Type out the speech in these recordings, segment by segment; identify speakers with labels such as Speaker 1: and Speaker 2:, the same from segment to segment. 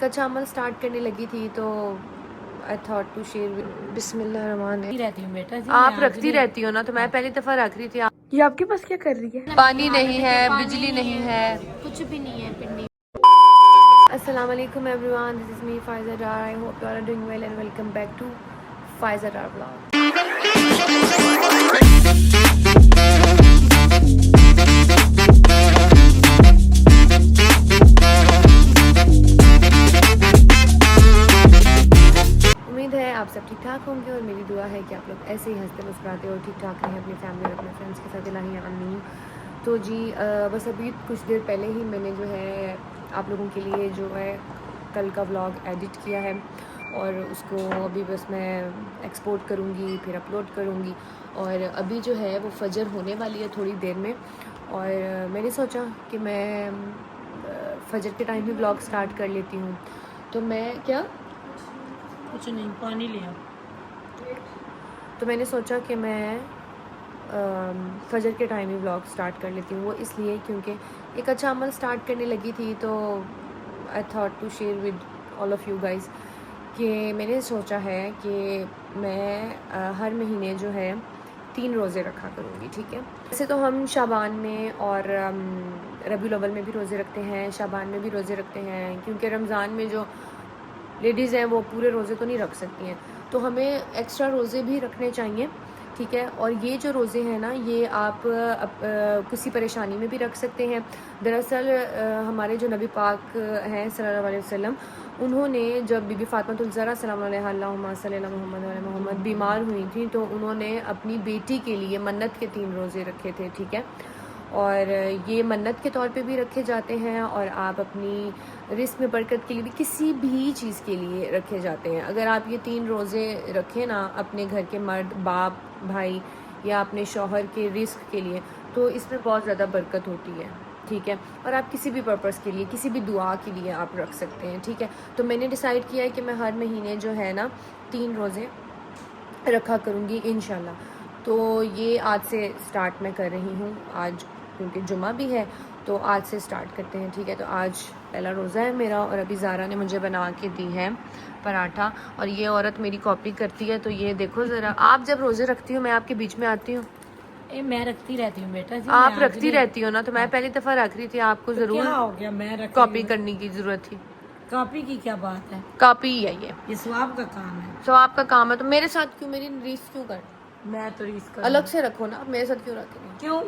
Speaker 1: एक अच्छा अमल स्टार्ट करने लगी थी तो आई थॉट टू शेयर। बिस्मिल्लाहिर्रहमानिर्रहीम।
Speaker 2: रहती हूँ बेटा जी,
Speaker 1: आप रखती रहती हो ना, तो मैं पहली दफा रख रही थी। ये आपके पास क्या कर रही है? पानी नहीं है, बिजली नहीं है,
Speaker 2: कुछ भी नहीं है पिंडी।
Speaker 1: अस्सलाम वालेकुम everyone, this is me Faiza Dar. I hope you are doing well and welcome back to Faiza Dar vlog. उम्मीद है आप सब ठीक ठाक होंगे और मेरी दुआ है कि आप लोग ऐसे ही हंसते मुस्कुराते और ठीक ठाक रहें अपनी फैमिली और अपने फ्रेंड्स के साथ। इलाही आमीन। तो जी बस अभी कुछ देर पहले ही मैंने जो है आप लोगों के लिए जो है कल का व्लॉग एडिट किया है और उसको अभी बस मैं एक्सपोर्ट करूँगी, फिर अपलोड करूँगी। और अभी जो है वो फजर होने वाली है थोड़ी देर में, और मैंने सोचा कि मैं फजर के टाइम भी व्लॉग स्टार्ट कर लेती हूँ। तो मैं
Speaker 2: कुछ नहीं, पानी लिया।
Speaker 1: तो मैंने सोचा कि मैं फजर के टाइम ही व्लॉग स्टार्ट कर लेती हूँ। वो इसलिए क्योंकि एक अच्छा अमल स्टार्ट करने लगी थी तो I thought to share with all of you guys कि मैंने सोचा है कि मैं हर महीने जो है 3 रोज़े रखा करूँगी, ठीक है। वैसे तो हम शाबान में और रबीउल अव्वल में भी रोज़े रखते हैं, शाबान में भी रोज़े रखते हैं, क्योंकि रमज़ान में जो लेडीज़ हैं वो पूरे रोज़े तो नहीं रख सकती हैं, तो हमें एक्स्ट्रा रोज़े भी रखने चाहिए, ठीक है। और ये जो रोज़े हैं ना, ये आप किसी परेशानी में भी रख सकते हैं। दरअसल हमारे जो नबी पाक हैं सल्लल्लाहु अलैहि वसल्लम, उन्होंने जब बीबी फ़ातिमा ज़हरा सलाम अलैहा अल्लाहुम्मा सल्ली अला मुहम्मद व अला मोहम्मद बीमार हुई थी, तो उन्होंने अपनी बेटी के लिए मन्नत के 3 रोज़े रखे थे, ठीक है। और ये मन्नत के तौर पे भी रखे जाते हैं और आप अपनी रिस्क में बरकत के लिए भी, किसी भी चीज़ के लिए रखे जाते हैं। अगर आप ये 3 रोज़े रखें ना अपने घर के मर्द, बाप, भाई या अपने शौहर के रिस्क के लिए, तो इसमें बहुत ज़्यादा बरकत होती है, ठीक है। और आप किसी भी पर्पस के लिए, किसी भी दुआ के लिए आप रख सकते हैं, ठीक है। तो मैंने डिसाइड किया है कि मैं हर महीने जो है ना 3 रोज़े रखा करूँगी इंशाल्लाह। तो ये आज से स्टार्ट मैं कर रही हूँ, आज क्योंकि जुमा भी है तो आज से स्टार्ट करते हैं, ठीक है। तो आज पहला रोज़ा है मेरा और अभी ज़ारा ने मुझे बना के दी है पराठा, और ये औरत मेरी कॉपी करती है। तो ये देखो ज़रा, आप जब रोज़े रखती हो मैं आपके बीच में आती हूँ?
Speaker 2: मैं रखती रहती हूँ बेटा जी,
Speaker 1: आप रखती रहती हो ना, तो मैं पहली दफ़ा रख रही थी, आपको ज़रूर
Speaker 2: क्या हो गया, मैं रख
Speaker 1: कॉपी करने की ज़रूरत थी।
Speaker 2: कॉपी की क्या बात है,
Speaker 1: कॉपी ही है
Speaker 2: ये सवाब का काम है।
Speaker 1: तो आपका काम है, तो मेरे साथ क्यों, मेरी रीस क्यों कर?
Speaker 2: मैं तो रीस कर
Speaker 1: अलग से रखो ना, मेरे साथ क्यों रख रही हो?
Speaker 2: क्यों?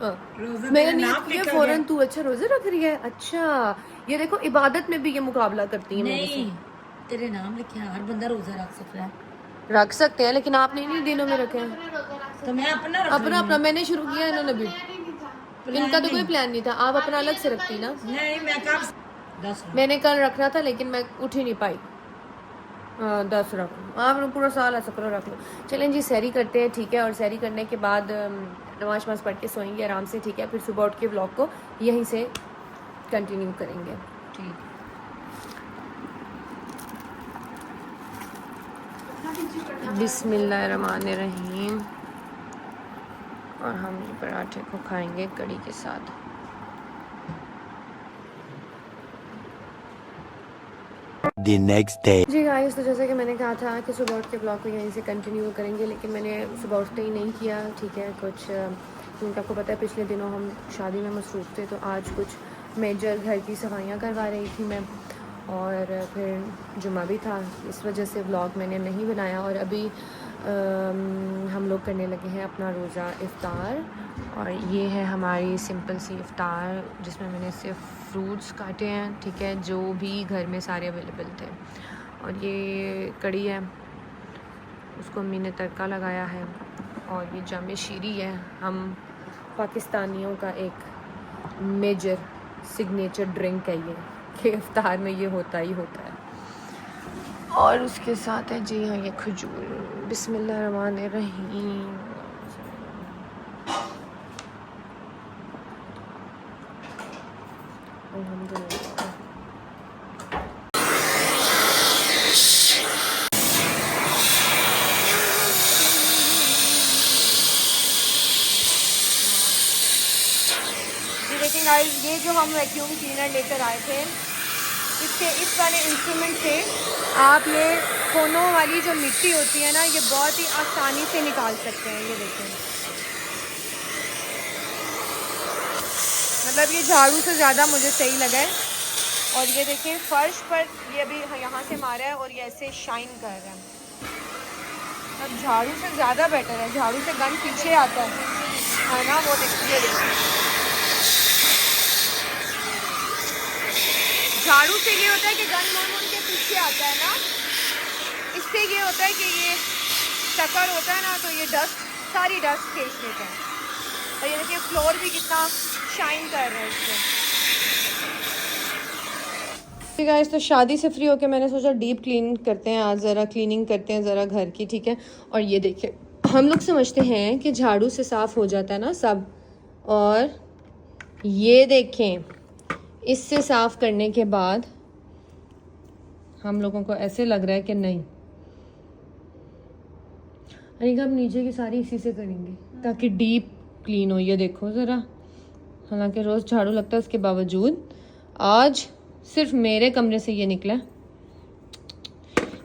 Speaker 1: मैंने नहीं किया फौरन, तू अच्छा रोजे रख रही है, अच्छा ये देखो इबादत में भी ये मुकाबला करती है मेरे से।
Speaker 2: नहीं, तेरे नाम लिखे हैं, हर बंदा रोजा रख सकता है।
Speaker 1: रख सकते हैं, लेकिन आपने नहीं दिनों में रखे हैं।
Speaker 2: तो मैं अपना
Speaker 1: अपना मैंने शुरू किया, इन्होंने भी, इनका तो कोई प्लान नहीं था। आप अपना अलग से रखती ना।
Speaker 2: नहीं, मैं कब
Speaker 1: मैंने कल रखना था लेकिन मैं उठ ही नहीं पाई। 10 रख लो, आप पूरा साल ऐसा करो, रख लो। चलें जी, सैरी करते हैं, ठीक है। और सैरी करने के बाद नमाज वमाज पढ़ के सोएंगे आराम से, ठीक है। फिर सुबह उठ के व्लॉग को यहीं से कंटिन्यू करेंगे, ठीक। बिस्मिल्लाहिर्रहमानिर्रहीम। और हम पराठे को खाएंगे कड़ी के साथ।
Speaker 3: The next day.
Speaker 1: जी गाइस, तो जैसे कि मैंने कहा था कि सुबह उठ के ब्लॉग को यहीं से कंटिन्यू करेंगे, लेकिन मैंने सुबह उठते ही नहीं किया, ठीक है। कुछ क्योंकि आपको पता है पिछले दिनों हम शादी में मसरूफ़ थे, तो आज कुछ मेजर घर की सफाइयाँ करवा रही थी मैं, और फिर जुमा भी था, इस वजह से व्लॉग मैंने नहीं बनाया। और अभी हम लोग करने लगे हैं अपना रोज़ा इफ़्तार, और ये है हमारी सिंपल सी इफ़्तार जिसमें मैंने सिर्फ फ्रूट्स काटे हैं, ठीक है, जो भी घर में सारे अवेलेबल थे। और ये कड़ी है, उसको अम्मी ने तड़का लगाया है। और ये जामे शीरी है, हम पाकिस्तानियों का एक मेजर सिग्नेचर ड्रिंक है ये, कि इफ्तार में ये होता ही होता है। और उसके साथ है जी हाँ ये खजूर। बिस्मिल्लाहिर्रहमानिर्रहीम। अल्हम्दुलिल्लाह। लेकिन गाइस, ये जो हम वैक्यूम क्लीनर लेकर आए थे इससे इस वाले इंस्ट्रूमेंट से आप ये कोनों वाली जो मिट्टी होती है ना, ये बहुत ही आसानी से निकाल सकते हैं। ये देखें, मतलब ये झाड़ू से ज़्यादा मुझे सही लगा है। और ये देखें फर्श पर ये अभी यहाँ से मारा है और ये ऐसे शाइन कर रहा है। अब झाड़ू से ज़्यादा बेटर है, झाड़ू से गन पीछे आता है ना, वो देखिए झाड़ू से ये होता है कि गन मोन के पीछे आता है ना, इससे ये होता है कि ये टक्कर होता है ना, तो ये डस्ट सारी डस्ट खींच लेता है। और ये देखिए फ्लोर भी कितना शाइन कर रहा है इससे। ठीक है, तो शादी से फ्री होके मैंने सोचा डीप क्लीन करते हैं आज, ज़रा क्लीनिंग करते हैं ज़रा घर की, ठीक है। और ये देखिए, हम लोग समझते हैं कि झाड़ू से साफ़ हो जाता है ना सब, और ये देखें इससे साफ़ करने के बाद हम लोगों को ऐसे लग रहा है कि नहीं, अनिका हम नीचे की सारी इसी से करेंगे ताकि डीप क्लीन हो। ये देखो ज़रा, हालांकि रोज़ झाड़ू लगता है, उसके बावजूद आज सिर्फ मेरे कमरे से ये निकला।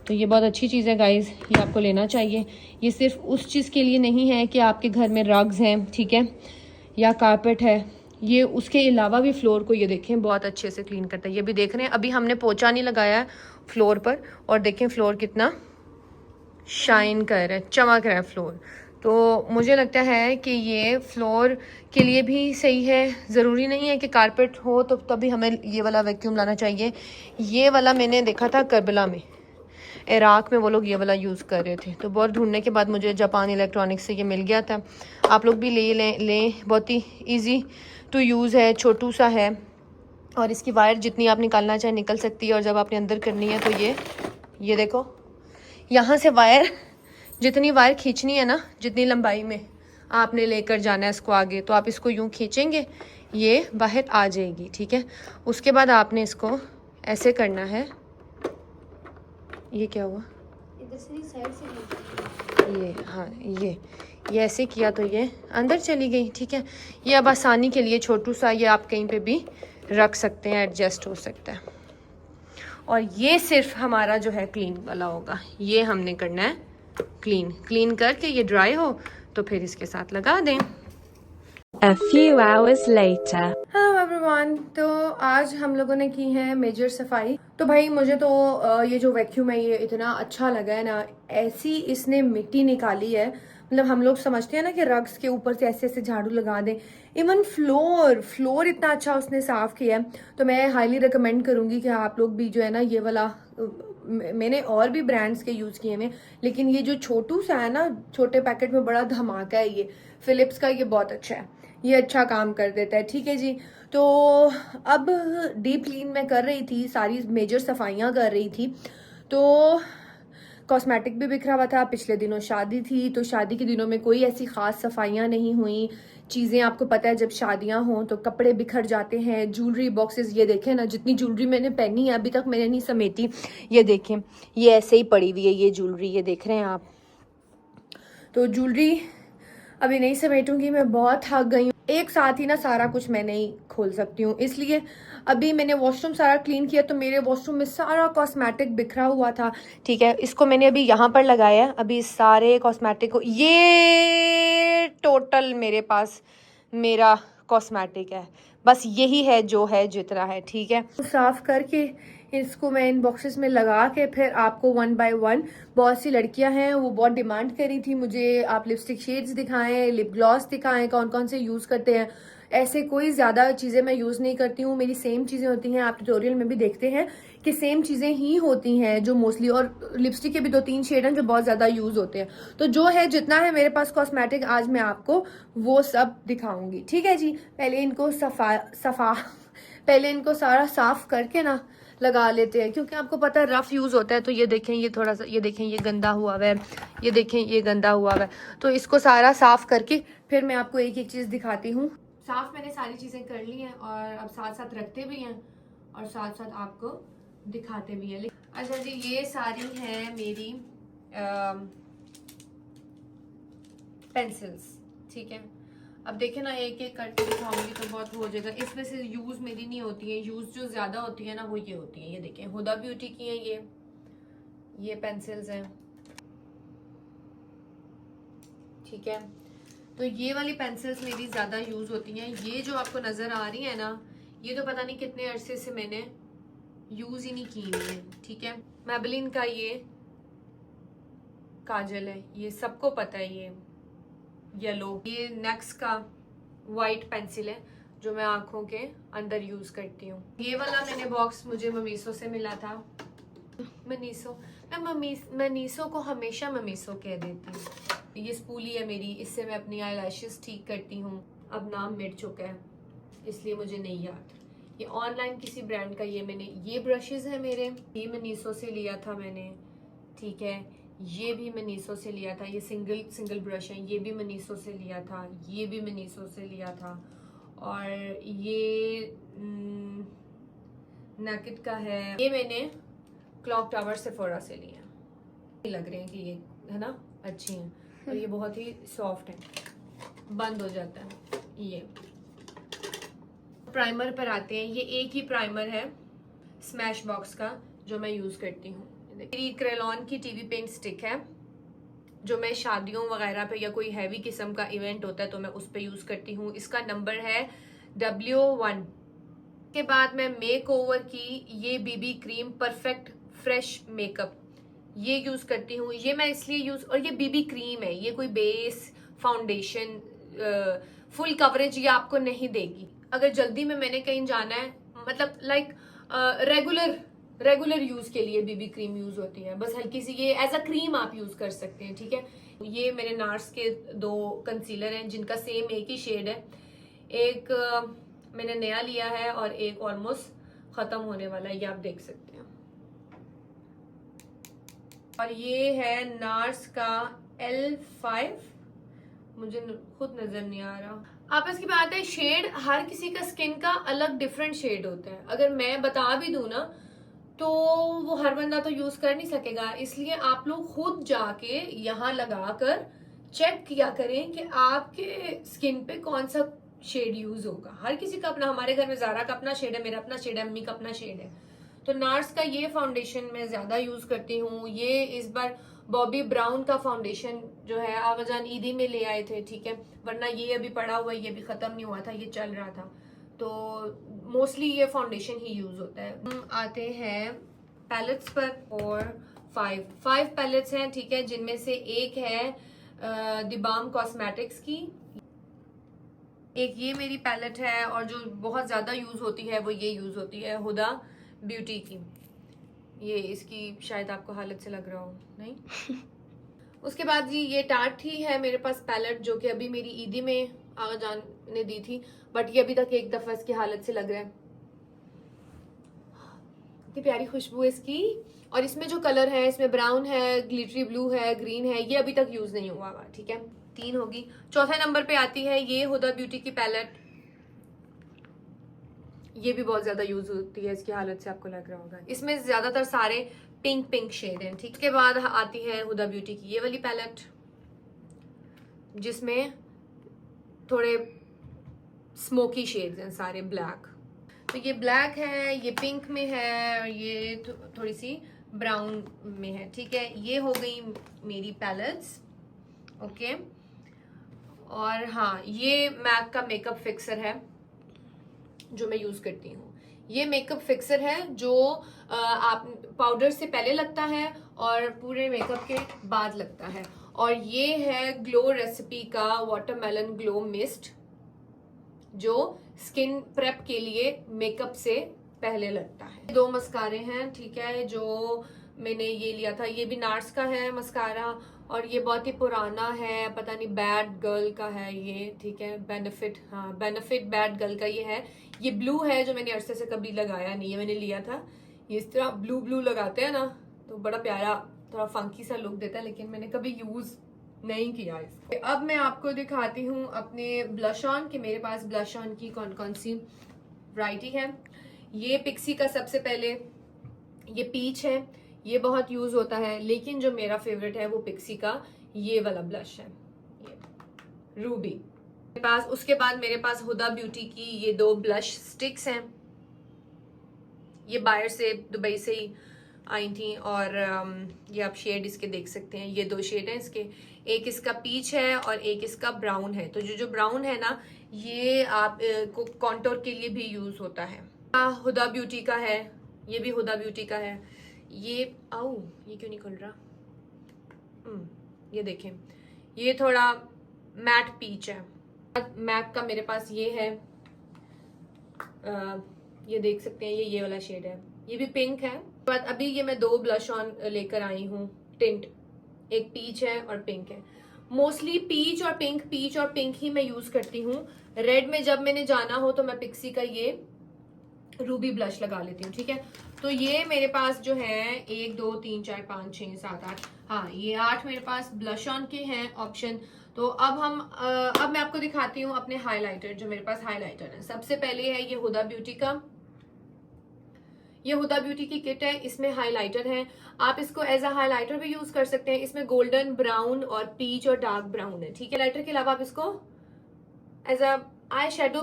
Speaker 1: तो ये बहुत अच्छी चीज़ है गाइस, ये आपको लेना चाहिए। ये सिर्फ उस चीज़ के लिए नहीं है कि आपके घर में रग्स हैं, ठीक है, या कारपेट है, ये उसके अलावा भी फ्लोर को ये देखें बहुत अच्छे से क्लीन करता है। ये भी देख रहे हैं, अभी हमने पोछा नहीं लगाया है फ्लोर पर, और देखें फ्लोर कितना शाइन कर रहा है, चमक रहा है फ्लोर। तो मुझे लगता है कि ये फ्लोर के लिए भी सही है। ज़रूरी नहीं है कि कारपेट हो तो तभी हमें ये वाला वैक्यूम लाना चाहिए। ये वाला मैंने देखा था करबला में, इराक़ में वो लोग ये वाला यूज़ कर रहे थे, तो बहुत ढूंढने के बाद मुझे जापान इलेक्ट्रॉनिक्स से ये मिल गया था। आप लोग भी लें, बहुत ही ईजी टू यूज़ है, छोटू सा है, और इसकी वायर जितनी आप निकालना चाहे निकल सकती है। और जब आपने अंदर करनी है तो ये देखो, यहाँ से वायर जितनी वायर खींचनी है ना, जितनी लंबाई में आपने लेकर जाना है इसको आगे, तो आप इसको यूँ खींचेंगे, ये बाहर आ जाएगी, ठीक है। उसके बाद आपने इसको ऐसे करना है। ये क्या हुआ, इधर से साइड से ये, हाँ ये ऐसे किया तो ये अंदर चली गई, ठीक है। ये अब आसानी के लिए छोटू सा ये आप कहीं पे भी रख सकते हैं, एडजस्ट हो सकता है। और ये सिर्फ हमारा जो है क्लीन वाला होगा, ये हमने करना है क्लीन करके ये ड्राई हो तो फिर इसके साथ लगा दें।
Speaker 4: A few hours later.
Speaker 1: Hello everyone, तो आज हम लोगों ने की है मेजर सफाई। तो भाई मुझे तो ये जो वैक्यूम है ये इतना अच्छा लगा है ना, ऐसी इसने मिट्टी निकाली है। मतलब हम लोग समझते हैं ना कि रग्स के ऊपर से ऐसे ऐसे झाड़ू लगा दें, इवन फ्लोर इतना अच्छा उसने साफ किया है। तो मैं हाईली रिकमेंड करूंगी कि आप लोग भी जो है ना ये वाला, मैंने और भी ब्रांड्स के यूज़ किए हैं, लेकिन ये जो छोटू सा है ना, छोटे पैकेट में बड़ा धमाका है ये फिलिप्स का, ये बहुत अच्छा है, ये अच्छा काम कर देता है, ठीक है जी। तो अब डीप क्लीन मैं कर रही थी, सारी मेजर सफाइयाँ कर रही थी, तो कॉस्मेटिक भी बिखरा हुआ था। पिछले दिनों शादी थी, तो शादी के दिनों में कोई ऐसी ख़ास सफाइयाँ नहीं हुई। चीज़ें आपको पता है जब शादियाँ हों तो कपड़े बिखर जाते हैं, ज्वेलरी बॉक्सेस, ये देखें ना, जितनी ज्वेलरी मैंने पहनी है अभी तक मैंने नहीं समेटी, ये देखें ये ऐसे ही पड़ी हुई है ये ज्वेलरी, ये देख रहे हैं आप। तो ज्वेलरी अभी नहीं समेटूंगी, मैं बहुत थक गई हूँ। एक साथ ही ना सारा कुछ मैं नहीं खोल सकती हूँ, इसलिए अभी मैंने वॉशरूम सारा क्लीन किया, तो मेरे वॉशरूम में सारा कॉस्मेटिक बिखरा हुआ था, ठीक है। इसको मैंने अभी यहाँ पर लगाया है। अभी सारे कॉस्मेटिक को, ये टोटल मेरे पास मेरा कॉस्मेटिक है, बस यही है जो है जितना है, ठीक है। साफ करके इसको मैं इन बॉक्सेस में लगा के फिर आपको 1 बाय 1, बहुत सी लड़कियां हैं वो बहुत डिमांड करी थी मुझे आप लिपस्टिक शेड्स दिखाएं, लिप ग्लॉस दिखाएं, कौन कौन से यूज़ करते हैं। ऐसे कोई ज़्यादा चीज़ें मैं यूज़ नहीं करती हूँ, मेरी सेम चीज़ें होती हैं। आप ट्यूटोरियल में भी देखते हैं कि सेम चीज़ें ही होती हैं जो मोस्टली, और लिपस्टिक के भी 2-3 शेड हैं जो बहुत ज़्यादा यूज़ होते हैं। तो जो है जितना है मेरे पास कॉस्मेटिक, आज मैं आपको वो सब दिखाऊंगी, ठीक है जी। पहले इनको सारा साफ करके ना लगा लेते हैं, क्योंकि आपको पता है रफ यूज़ होता है। तो ये देखें, ये थोड़ा सा, ये देखें ये गंदा हुआ हुआ है, ये देखें ये गंदा हुआ हुआ है। तो इसको सारा साफ करके फिर मैं आपको एक एक चीज़ दिखाती हूँ। साफ मैंने सारी चीज़ें कर ली हैं और अब साथ साथ रखते भी हैं और साथ साथ आपको दिखाते भी हैं। अच्छा जी, ये सारी हैं मेरी पेंसिल्स, ठीक है। अब देखे ना, एक एक करके दिखाऊंगी तो बहुत हो जाएगा। इसमें से यूज मेरी नहीं होती है, यूज जो ज्यादा होती है ना वो ये होती है। ये देखें, हुदा ब्यूटी की है ये पेंसिल्स हैं, ठीक है। तो ये वाली पेंसिल्स मेरी ज्यादा यूज होती हैं। ये जो आपको नजर आ रही है ना, ये तो पता नहीं कितने अरसे से मैंने यूज ही नहीं की हुई है, ठीक है। मैबलिन का ये काजल है, ये सबको पता है, ये येलो। ये नेक्स का वाइट पेंसिल है जो मैं आंखों के अंदर यूज करती हूँ। ये वाला मैंने बॉक्स मुझे ममीसो से मिला था। मनीसो, मैं मनीसो को हमेशा ममीसो कह देती हूँ। ये स्पूली है मेरी, इससे मैं अपनी आई लैशेस ठीक करती हूँ। अब नाम मिट चुका है इसलिए मुझे नहीं याद। ये ऑनलाइन किसी ब्रांड का ये ब्रशेस है मेरे, ये मनीसो से लिया था मैंने, ठीक है। ये भी मनीसो से लिया था, ये सिंगल ब्रश है, ये भी मनीसो से लिया था, ये भी मनीसो से लिया था। और ये नैकेड का है, ये मैंने क्लॉक टावर सेफोरा से लिया। लग रहे हैं कि ये है ना अच्छी हैं, और ये बहुत ही सॉफ्ट है, बंद हो जाता है। ये प्राइमर पर आते हैं। ये एक ही प्राइमर है स्मैश बॉक्स का जो मैं यूज करती हूँ। मेरी क्रेलॉन की टीवी पेंट स्टिक है जो मैं शादियों वगैरह पे या कोई हैवी किस्म का इवेंट होता है तो मैं उस पे यूज करती हूँ। इसका नंबर है W1। के बाद मैं मेक ओवर की ये BB cream perfect fresh makeup ये यूज करती हूँ। ये मैं इसलिए यूज, और ये बीबी क्रीम है, ये कोई बेस फाउंडेशन फुल कवरेज ये आपको नहीं देगी। अगर जल्दी में मैंने कहीं जाना है, मतलब लाइक रेगुलर यूज के लिए बीबी क्रीम यूज होती है, बस हल्की सी ये एज अ क्रीम आप यूज कर सकते हैं, ठीक है। ये मेरे नार्स के 2 कंसीलर हैं जिनका सेम एक ही शेड है। एक मैंने नया लिया है और एक ऑलमोस्ट खत्म होने वाला है, ये आप देख सकते हैं। और ये है नार्स का L5, मुझे खुद नजर नहीं आ रहा। आपस की बात है, शेड हर किसी का स्किन का अलग डिफरेंट शेड होता है। अगर मैं बता भी दूं ना तो वो हर बंदा तो यूज कर नहीं सकेगा, इसलिए आप लोग खुद जाके यहाँ लगाकर चेक किया करें कि आपके स्किन पे कौन सा शेड यूज होगा। हर किसी का अपना, हमारे घर में जारा का अपना शेड है, मेरा अपना शेड है, अम्मी का अपना शेड है। तो नार्स का ये फाउंडेशन मैं ज्यादा यूज करती हूँ। ये इस बार बॉबी ब्राउन का फाउंडेशन जो है आवाजान ईदी में ले आए थे, ठीक है, वरना ये अभी पड़ा हुआ है, ये भी खत्म नहीं हुआ था, ये चल रहा था। तो मोस्टली ये फाउंडेशन ही यूज होता है। हम आते हैं पैलेट्स पर, और 5 पैलेट्स हैं, ठीक है, जिनमें से एक है दिबाम कॉस्मेटिक्स की, एक ये मेरी पैलेट है, और जो बहुत ज्यादा यूज होती है वो ये यूज होती है हुदा ब्यूटी की। ये इसकी शायद आपको हालत से लग रहा हो, नहीं। उसके बाद जी ये टार्ट ही है मेरे पास पैलेट, जो कि अभी मेरी ईदी में आगाजान ने दी थी, बट ये अभी तक एक दफा इसकी हालत से लग रहा है। इतनी प्यारी खुशबू है इसकी, और इसमें जो कलर है इसमें ब्राउन है, ग्लिटरी ब्लू है, ग्रीन है, ये अभी तक यूज नहीं हुआ, ठीक है। 3 होगी। चौथे नंबर पे आती है ये हुदा ब्यूटी की पैलेट। ये भी बहुत ज्यादा यूज होती है, इसकी हालत से आपको लग रहा होगा। इसमें ज्यादातर सारे पिंक शेड हैं, ठीक। के बाद आती है हुदा ब्यूटी की ये वाली पैलेट, जिसमें थोड़े स्मोकी शेड्स हैं, सारे ब्लैक। तो ये ब्लैक है, ये पिंक में है, और ये थोड़ी सी ब्राउन में है, ठीक है। ये हो गई मेरी पैलेट्स, ओके। और हाँ, ये मैक का मेकअप फिक्सर है जो मैं यूज करती हूँ। ये मेकअप फिक्सर है जो आप पाउडर से पहले लगता है और पूरे मेकअप के बाद लगता है। और ये है ग्लो रेसिपी का वाटरमेलन ग्लो मिस्ट, जो स्किन प्रेप के लिए मेकअप से पहले लगता है। 2 मस्कारे हैं, ठीक है, जो मैंने ये लिया था, ये भी नार्स का है मस्कारा, और ये बहुत ही पुराना है, पता नहीं बैड गर्ल का है ये, ठीक है, बेनिफिट, हाँ बेनिफिट बैड गर्ल का ये है। ये ब्लू है जो मैंने अरसे से कभी लगाया नहीं है, मैंने लिया था। ये इस तरह ब्लू लगाते हैं ना तो बड़ा प्यारा थोड़ा फंकी सा लुक देता है, लेकिन मैंने कभी यूज नहीं किया इसको। अब मैं आपको दिखाती हूँ अपने ब्लश ऑन, कि मेरे पास ब्लश ऑन की कौन कौन सी वैरायटी है। ये पिक्सी का सबसे पहले ये पीच है, ये बहुत यूज होता है, लेकिन जो मेरा फेवरेट है वो पिक्सी का ये वाला ब्लश है, ये रूबी। उसके बाद मेरे पास हुदा ब्यूटी की ये 2 ब्लश स्टिक्स हैं। ये बाहर से दुबई से ही आई थी और ये आप शेड इसके देख सकते हैं। ये 2 शेड हैं इसके, एक इसका पीच है और एक इसका ब्राउन है। तो जो ब्राउन है ना, ये आप को कॉन्टोर के लिए भी यूज होता है। हुदा ब्यूटी का है, ये भी हुदा ब्यूटी का है। ये ये क्यों नहीं खुल रहा? ये देखें, ये थोड़ा मैट पीच है। मैक का मेरे पास ये है, ये देख सकते हैं, ये वाला शेड है, ये भी पिंक है। बाद अभी ये मैं 2 ब्लश ऑन लेकर आई हूँ टिंट, एक पीच है और पिंक है। मोस्टली पीच और पिंक ही मैं यूज करती हूँ। रेड में जब मैंने जाना हो तो मैं पिक्सी का ये रूबी ब्लश लगा लेती हूँ, ठीक है। तो ये मेरे पास जो है 1 2 3 4 5 6 7 8, हाँ ये 8 मेरे पास ब्लश ऑन के हैं ऑप्शन। तो अब मैं आपको दिखाती हूँ अपने हाइलाइटर। जो मेरे पास हाइलाइटर है, सबसे पहले है ये हुदा ब्यूटी का, ये हुदा ब्यूटी की किट है, इसमें हाइलाइटर है। आप इसको एज अ हाइलाइटर भी यूज कर सकते हैं। इसमें गोल्डन ब्राउन और पीच और डार्क ब्राउन है, ठीक है। हाइलाइटर के अलावा आप इसको एज अ आई शेडो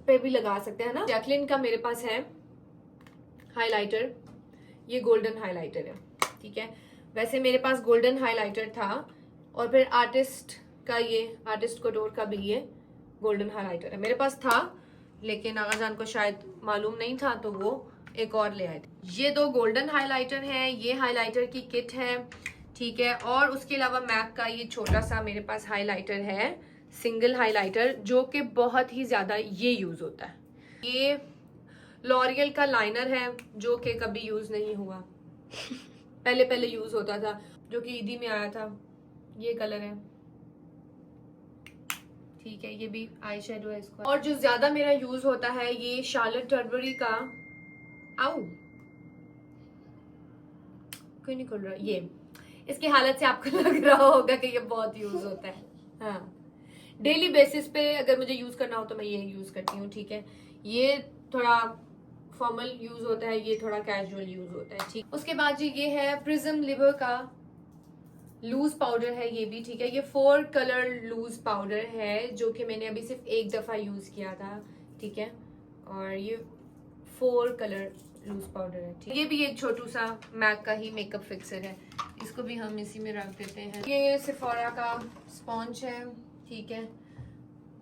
Speaker 1: पे भी लगा सकते हैं ना। जैकलिन का मेरे पास है हाइलाइटर, ये गोल्डन हाइलाइटर है, ठीक है। वैसे मेरे पास गोल्डन हाइलाइटर था और फिर आर्टिस्ट कोडोर का भी ये गोल्डन हाइलाइटर है मेरे पास था, लेकिन आगाजान को शायद मालूम नहीं था तो वो एक और ले आए थे। ये 2 गोल्डन हाइलाइटर हैं, ये हाइलाइटर की किट है, ठीक है। और उसके अलावा मैक का ये छोटा सा मेरे पास हाइलाइटर है, सिंगल हाइलाइटर, जो कि बहुत ही ज्यादा ये यूज होता है। ये लॉरियल का लाइनर है जो कि कभी यूज नहीं हुआ पहले यूज होता था, जो कि ईदी में आया था। ये कलर है, ठीक है। ये भी आई शेडो है इसका। और जो ज्यादा मेरा यूज होता है ये शार्लेट टर्बरी का, क्यों नहीं खुल रहा? ये इसकी हालत से आपको लग रहा होगा कि ये बहुत यूज होता है। हाँ, डेली बेसिस पे अगर मुझे यूज करना हो तो मैं ये यूज करती हूँ, ठीक है। ये थोड़ा फॉर्मल यूज होता है, ये थोड़ा कैजुअल यूज होता है, ठीक। उसके बाद जी ये है प्रिज्म लिवर का लूज पाउडर है, ये भी ठीक है। ये 4 कलर लूज पाउडर है जो कि मैंने अभी सिर्फ एक दफा यूज किया था, ठीक है। और ये 4 कलर लूज पाउडर है, ठीक। ये भी एक छोटू सा मैक का ही मेकअप फिक्सर है, इसको भी हम इसी में रख देते हैं। ये सेफोरा का स्पॉन्ज है, ठीक है।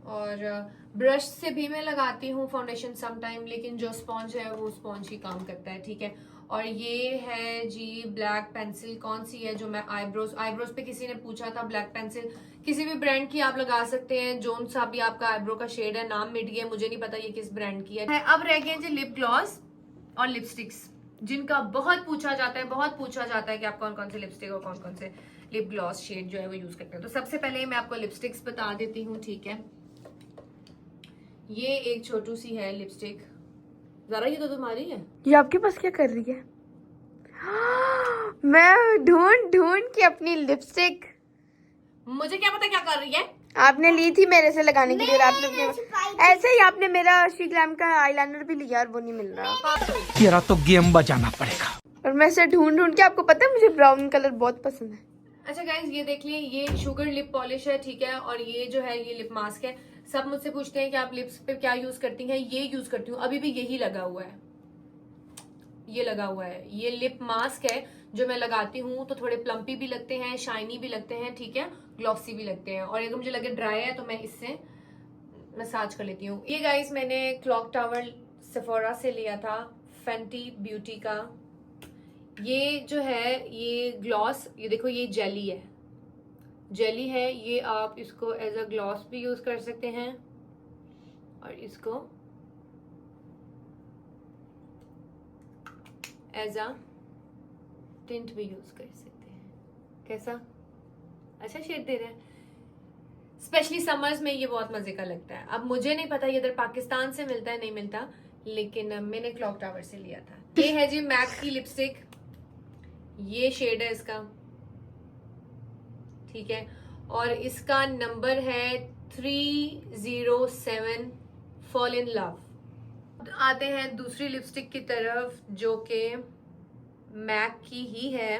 Speaker 1: और ब्रश से भी मैं लगाती हूँ फाउंडेशन समटाइम, लेकिन जो स्पॉन्ज है वो स्पॉन्ज ही काम करता है, ठीक है। और ये है जी ब्लैक पेंसिल, कौन सी है जो मैं आईब्रोज पे किसी ने पूछा था। ब्लैक पेंसिल किसी भी ब्रांड की आप लगा सकते हैं, जोन सा भी आपका आईब्रो का शेड है। नाम मिट गया, मुझे नहीं पता ये किस ब्रांड की है। अब रह गए जी लिप ग्लॉस और लिपस्टिक्स, जिनका बहुत पूछा जाता है कि आप कौन कौन से लिपस्टिक और कौन कौन से लिप ग्लॉस शेड जो है वो यूज करते हैं। तो सबसे पहले मैं आपको लिपस्टिक्स बता देती हूँ, ठीक है। ये एक छोटू सी है लिपस्टिक, जरा ये तो तुम्हारी है।
Speaker 5: ये आपके पास क्या कर रही है? मैं ढूंढ के अपनी लिपस्टिक,
Speaker 1: मुझे क्या पता क्या कर रही है।
Speaker 5: आपने ली थी मेरे से लगाने के लिए, और आपने ऐसे ही आपने मेरा शी ग्लैम का आईलाइनर भी लिया और वो नहीं मिल रहा।
Speaker 3: तेरा तो गेम बजाना पड़ेगा।
Speaker 5: और मैं इसे ढूंढ के, आपको पता है मुझे ब्राउन कलर बहुत पसंद है।
Speaker 1: अच्छा गाइज, ये देख लिए, ये शुगर लिप पॉलिश है, ठीक है। और ये जो है ये लिप मास्क है। सब मुझसे पूछते हैं कि आप लिप्स पे क्या यूज करती हैं। ये यूज करती हूँ, अभी भी यही लगा हुआ है, ये लगा हुआ है। ये लिप मास्क है जो मैं लगाती हूँ तो थोड़े प्लम्पी भी लगते हैं, शाइनी भी लगते हैं, ठीक है, ग्लॉसी भी लगते हैं। और अगर मुझे लगे ड्राई है तो मैं इससे मसाज कर लेती हूँ। ये गाइस मैंने क्लॉक टावर सेफोरा से लिया था, फेंटी ब्यूटी का। ये जो है ये ग्लॉस, ये देखो ये जेली है, ये आप इसको एज अ ग्लॉस भी यूज कर सकते हैं और इसको एज अ टिंट भी यूज कर सकते हैं। कैसा अच्छा शेड दे रहे हैं, स्पेशली समर्स में ये बहुत मजे का लगता है। अब मुझे नहीं पता ये इधर पाकिस्तान से मिलता है नहीं मिलता, लेकिन मैंने क्लॉक टावर से लिया था। ये है जी मैक की लिपस्टिक, ये शेड है इसका, ठीक है। और इसका नंबर है 307 फॉल इन लव। आते हैं दूसरी लिपस्टिक की तरफ जो कि मैक की ही है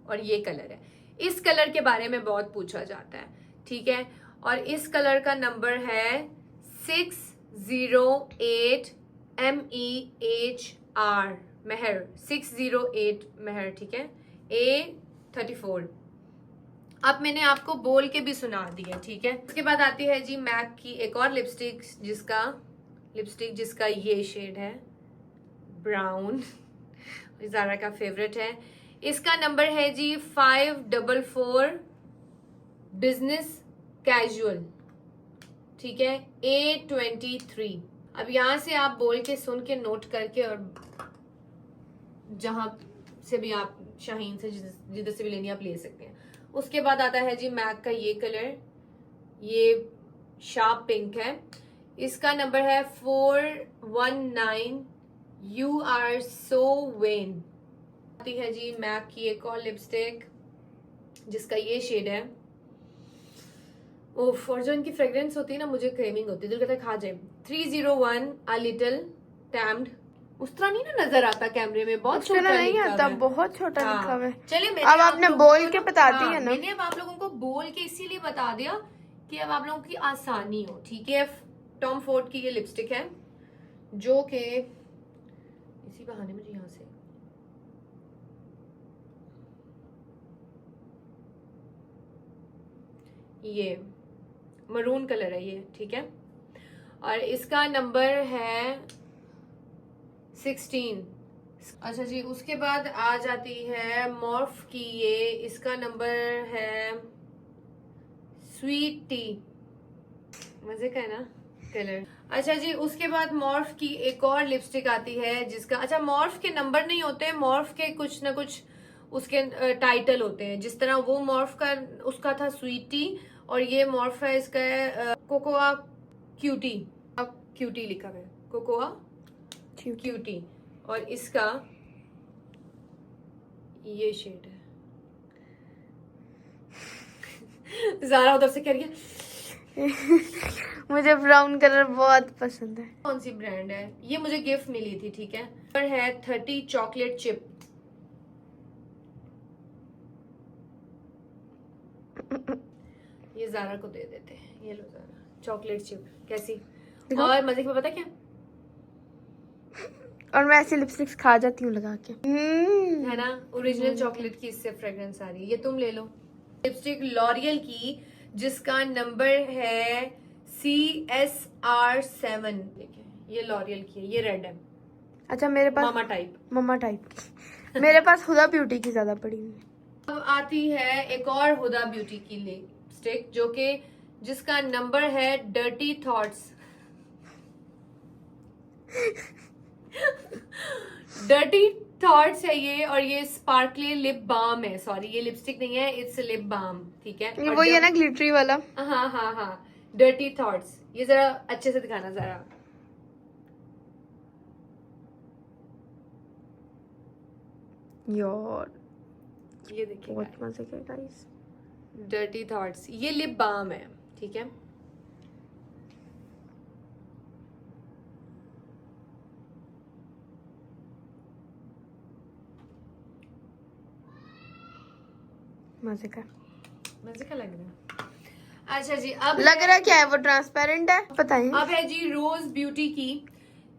Speaker 1: और ये कलर है। इस कलर के बारे में बहुत पूछा जाता है, ठीक है। और इस कलर का नंबर है 608 MEHR, मेहर, 608 मेहर, ठीक है, A34। अब मैंने आपको बोल के भी सुना दिया, ठीक है। उसके बाद आती है जी मैक की एक और लिपस्टिक जिसका ये शेड है ब्राउन, ज़ारा का फेवरेट है। इसका नंबर है जी 544 बिजनेस कैजुअल, ठीक है, A23। अब यहाँ से आप बोल के सुन के नोट करके और जहां से भी आप शाहीन से जिधर से भी लेनी आप ले सकते हैं। उसके बाद आता है जी मैक का ये कलर, ये शार्प पिंक है, इसका नंबर है 419 You Are So Vain। आती है जी मैक की एक और लिपस्टिक जिसका ये शेड है। ओफ, और जो इनकी फ्रेग्रेंस होती है ना, मुझे क्रेविंग होती है, दिल करता है खा जाए। 301 A Little Tamed। उस तरह नहीं ना नजर आता कैमरे में, बहुत छोटा
Speaker 5: नहीं आता,
Speaker 1: है,
Speaker 5: बहुत छोटा लिखा हुआ है।
Speaker 1: चलिए
Speaker 5: अब आपने बोल के बता दी है ना।
Speaker 1: मैंने अब आप लोगों को बोल के इसीलिए बता दिया कि अब आप लोगों की आसानी हो, ठीक है। टॉम फोर्ड की ये लिपस्टिक है जो कि इसी बहाने मुझे यहाँ से ये मरून कलर है ये, ठीक है, और इसका नंबर है 16। अच्छा जी, उसके बाद आ जाती है मॉर्फ की ये, इसका नंबर है स्वीट टी, मजे का है ना कलर। अच्छा जी, उसके बाद मॉर्फ की एक और लिपस्टिक आती है जिसका, अच्छा मॉर्फ के नंबर नहीं होते, मॉर्फ के कुछ ना कुछ उसके टाइटल होते हैं। जिस तरह वो मॉर्फ का उसका था स्वीट टी, और ये मॉर्फ है इसका है कोकोआ क्यूटी, क्यूटी लिखा है, कोकोआ क्यूटी, और इसका ये शेड है। ज़ारा उधर से कह रही है
Speaker 5: मुझे ब्राउन कलर बहुत पसंद है।
Speaker 1: कौन सी ब्रांड है ये, मुझे गिफ्ट मिली थी, ठीक है। पर है 30 चॉकलेट चिप। ये ज़ारा को दे देते हैं, ये लो ज़ारा, चॉकलेट चिप कैसी, और मजे की पता क्या,
Speaker 5: और मैं ऐसी लिपस्टिक्स खा जाती हूँ लगा के।
Speaker 1: है ना, ओरिजिनल चॉकलेट की इससे फ्रेग्रेंस आ रही है। ये तुम ले लो लिपस्टिक लॉरियल की जिसका नंबर है CSR7, देखिए ये लॉरियल की है, ये रेड है।
Speaker 5: अच्छा मेरे पास ममा टाइप की मेरे पास हुदा ब्यूटी की ज्यादा पड़ी हुई है।
Speaker 1: अब आती है एक और हुदा ब्यूटी की लिपस्टिक जो कि जिसका नंबर है डर्टी थॉट्स। डर्टी थॉट्स है ये, और ये स्पार्कली लिप बाम है, सॉरी ये लिपस्टिक नहीं है, इट्स लिप बाम, ठीक है।
Speaker 5: ये वही है ना ग्लिटरी वाला।
Speaker 1: हाँ हाँ हाँ, डर्टी थॉट्स। ये जरा अच्छे से दिखाना जरा,
Speaker 5: यार
Speaker 1: ये देखिए
Speaker 5: बहुत मजे के गाइस।
Speaker 1: डर्टी थॉट्स, ये लिप बाम है, ठीक है।
Speaker 5: मजे का
Speaker 1: लग रहा है। अच्छा जी, अब
Speaker 5: लग रहा क्या है, वो ट्रांसपेरेंट है, बताइए।
Speaker 1: अब है जी रोज ब्यूटी की,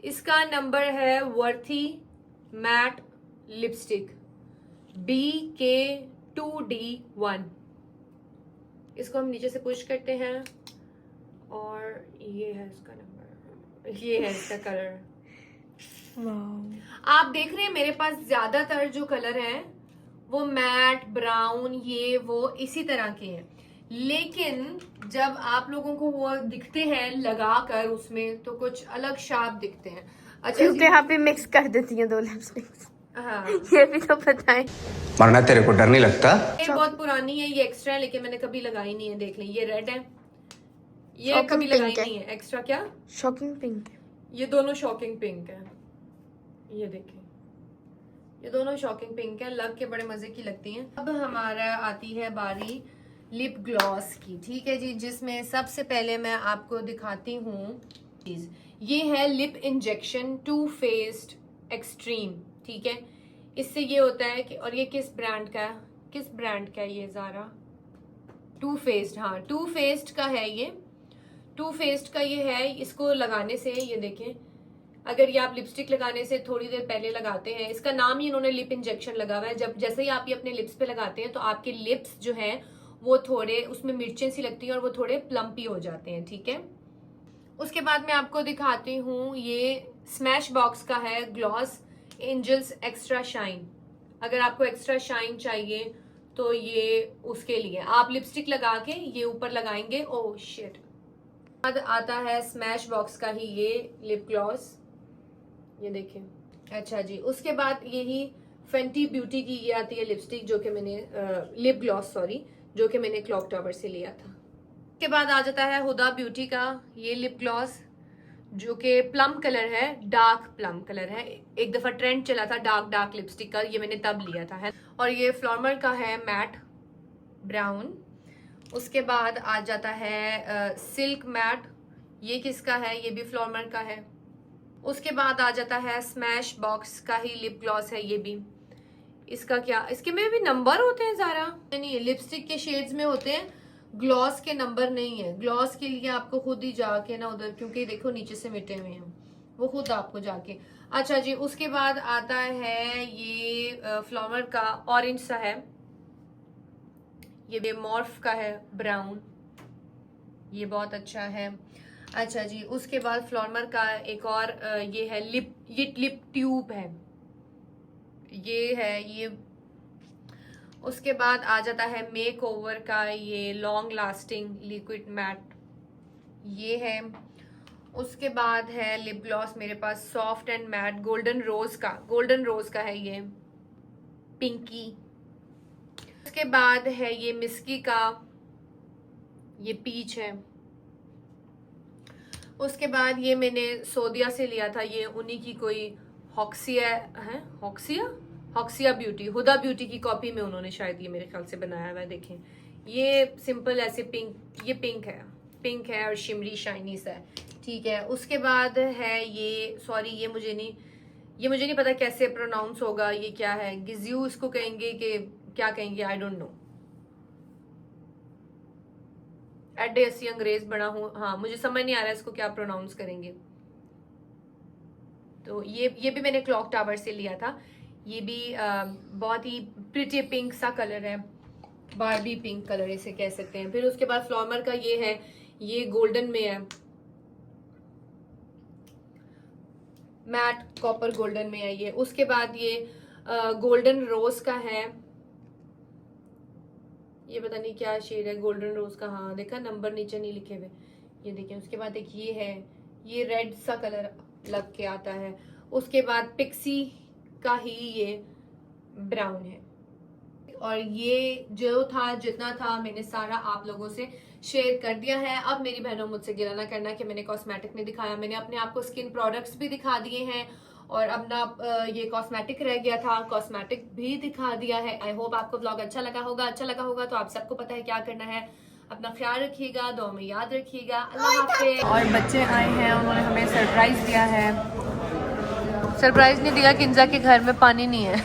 Speaker 1: इसका नंबर है वर्थी मैट लिपस्टिक BK2D1। इसको हम नीचे से पुश करते हैं और ये है इसका नंबर, ये है इसका कलर। आप देख रहे हैं मेरे पास ज्यादातर जो कलर हैं वो मैट ब्राउन ये वो इसी तरह के हैं, लेकिन जब आप लोगों को वो दिखते हैं लगाकर उसमें तो कुछ अलग शार्प दिखते हैं। अच्छा
Speaker 5: क्योंकि यहाँ पे मिक्स कर देती हैं दो लिपस्टिक्स।
Speaker 1: हाँ,
Speaker 5: ये भी तो पता है।
Speaker 3: मरना तेरे को डर नहीं लगता?
Speaker 1: ये बहुत पुरानी है, ये एक्स्ट्रा है लेकिन मैंने कभी लगाई नहीं है। देख लें, ये रेड है, ये
Speaker 5: Shocking
Speaker 1: कभी लगाई
Speaker 5: pink है।
Speaker 1: नहीं है। एक्स्ट्रा क्या,
Speaker 5: शॉकिंग पिंक।
Speaker 1: ये दोनों शॉकिंग पिंक है, ये देखें ये दोनों शॉकिंग पिंक है, लग के बड़े मजे की लगती हैं। अब हमारा आती है बारी लिप ग्लॉस की, ठीक है जी, जिसमें सबसे पहले मैं आपको दिखाती हूँ चीज, ये है lip injection two faced extreme, ठीक है। इससे ये होता है कि, और ये किस ब्रांड का है ये ज़ारा? टू फेस्ड, हाँ टू फेस्ड का है ये, टू फेस्ड का ये है। इसको लगाने से ये देखें, अगर ये आप लिपस्टिक लगाने से थोड़ी देर पहले लगाते हैं, इसका नाम ही इन्होंने लिप इंजेक्शन लगा हुआ है। जब जैसे ही आप ये अपने लिप्स पे लगाते हैं तो आपके लिप्स जो हैं वो थोड़े, उसमें मिर्चें सी लगती हैं और वो थोड़े प्लम्पी हो जाते हैं, ठीक है। उसके बाद मैं आपको दिखाती हूँ, ये स्मैश बॉक्स का है ग्लॉस एंजल्स एक्स्ट्रा शाइन। अगर आपको एक्स्ट्रा शाइन चाहिए तो ये उसके लिए आप लिपस्टिक लगा के ये ऊपर लगाएंगे। Oh shit. बाद आता है स्मैश बॉक्स का ही ये लिप ग्लॉस, ये देखें। अच्छा जी, उसके बाद यही फेंटी ब्यूटी की ये आती है लिपस्टिक, जो कि मैंने लिप ग्लॉस सॉरी, जो कि मैंने क्लॉक टावर से लिया था। उसके बाद आ जाता है हुदा ब्यूटी का ये लिप ग्लॉस, जो कि प्लम कलर है, डार्क प्लम कलर है। एक दफा ट्रेंड चला था डार्क लिपस्टिक का, ये मैंने तब लिया था है। और ये फ्लॉर्मर का है मैट ब्राउन। उसके बाद आ जाता है सिल्क मैट, ये किसका है, ये भी फ्लॉर्मर का है। उसके बाद आ जाता है स्मैश बॉक्स का ही लिप ग्लॉस है, ये भी। इसका क्या, इसके में भी नंबर होते हैं ज़रा, नहीं लिपस्टिक के शेड्स में होते हैं, ग्लॉस के नंबर नहीं है। ग्लॉस के लिए आपको खुद ही जाके ना उधर, क्योंकि देखो नीचे से मिटे हुए हैं, वो खुद आपको जाके। अच्छा जी, उसके बाद आता है ये फ्लावर का ऑरेंज सा है, ये मॉर्फ का है ब्राउन, ये बहुत अच्छा है। अच्छा जी, उसके बाद फ्लावर का एक और ये है ये लिप ट्यूब है, ये है ये। उसके बाद आ जाता है मेक ओवर का ये लॉन्ग लास्टिंग लिक्विड मैट, ये है। उसके बाद है लिप ग्लॉस मेरे पास soft and matte golden rose का है ये पिंकी। उसके बाद है ये मिस्की का ये पीच है। उसके बाद ये मैंने सोदिया से लिया था, ये उन्हीं की कोई हॉक्सिया ब्यूटी, हुदा ब्यूटी की कॉपी में उन्होंने शायद ये मेरे ख्याल से बनाया हुआ है। देखें ये सिंपल ऐसे पिंक, ये पिंक है और शिमरी शाइनी सा है, ठीक है। उसके बाद है ये, सॉरी ये मुझे नहीं पता कैसे प्रोनाउंस होगा, ये क्या है, गिज्यू इसको कहेंगे कि क्या कहेंगे, आई डोंट नो। एडे अस्सी अंग्रेज बना हूँ, हाँ मुझे समझ नहीं आ रहा है इसको क्या प्रोनाउंस करेंगे। तो ये भी मैंने क्लॉक टावर से लिया था, ये भी बहुत ही प्रिटी पिंक सा कलर है, बारबी पिंक कलर इसे कह सकते हैं। फिर उसके बाद फ्लावर का ये है, ये गोल्डन में है, मैट कॉपर गोल्डन में है ये। उसके बाद ये गोल्डन रोज का है, ये पता नहीं क्या शेड है गोल्डन रोज का, हाँ देखा नंबर नीचे नहीं लिखे हुए, ये देखें। उसके बाद एक ये है, ये रेड सा कलर लग के आता है। उसके बाद पिक्सी का ही ये ब्राउन है। और ये जो था, जितना था मैंने सारा आप लोगों से शेयर कर दिया है। अब मेरी बहनों मुझसे गिला ना करना कि मैंने कॉस्मेटिक नहीं दिखाया, मैंने अपने आप को स्किन प्रोडक्ट्स भी दिखा दिए हैं और अब ना ये कॉस्मेटिक रह गया था, कॉस्मेटिक भी दिखा दिया है। आई होप आपको व्लॉग अच्छा लगा होगा तो आप सबको पता है क्या करना है, अपना ख्याल रखिएगा, दुआ में याद रखिएगा। अल्लाह हाफिज़। और बच्चे आए हैं, उन्होंने हमें सरप्राइज दिया है। सरप्राइज नहीं दिया, किंजा के घर में पानी नहीं है।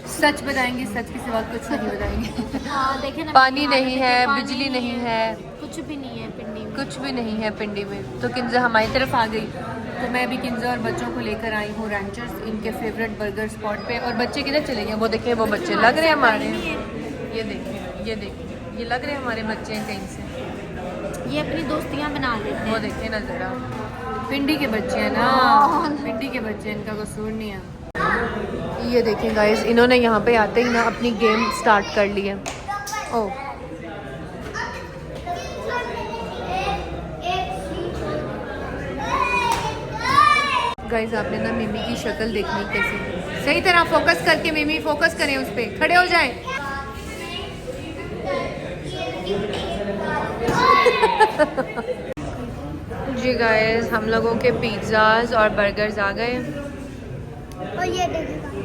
Speaker 1: सच बताएंगे, सच के सिवा कुछ नहीं बताएंगे।
Speaker 5: हाँ, देखे ना,
Speaker 1: पानी नहीं है, बिजली नहीं है,
Speaker 5: कुछ भी नहीं है पिंडी में,
Speaker 1: कुछ भी नहीं है पिंडी में। तो किंजा हमारी तरफ आ गई, तो मैं भी किंजा और बच्चों को लेकर आई हूँ रैंचर्स, इनके फेवरेट बर्गर स्पॉट पे। और बच्चे किधर चले गए, वो देखें, वो बच्चे लग रहे हैं हमारे, ये देखें, ये लग रहे हैं हमारे बच्चे हैं कहीं से,
Speaker 5: ये अपनी दोस्तियां बना लेते हैं।
Speaker 1: वो देखें ना जरा, पिंडी के बच्चे हैं ना, पिंडी के बच्चे, इनका कसूर नहीं है। ये देखें गाइस, इन्होंने यहाँ पे आते ही ना अपनी गेम स्टार्ट कर ली है। ओह गाइस, आपने ना मिमी की शक्ल देखनी कैसी, सही तरह फोकस करके मिमी फोकस करें उस पे, खड़े हो जाएं। जी गाइस, हम लोगों के पिज़्ज़ाज और बर्गर्स आ गए।
Speaker 5: और ये देखिए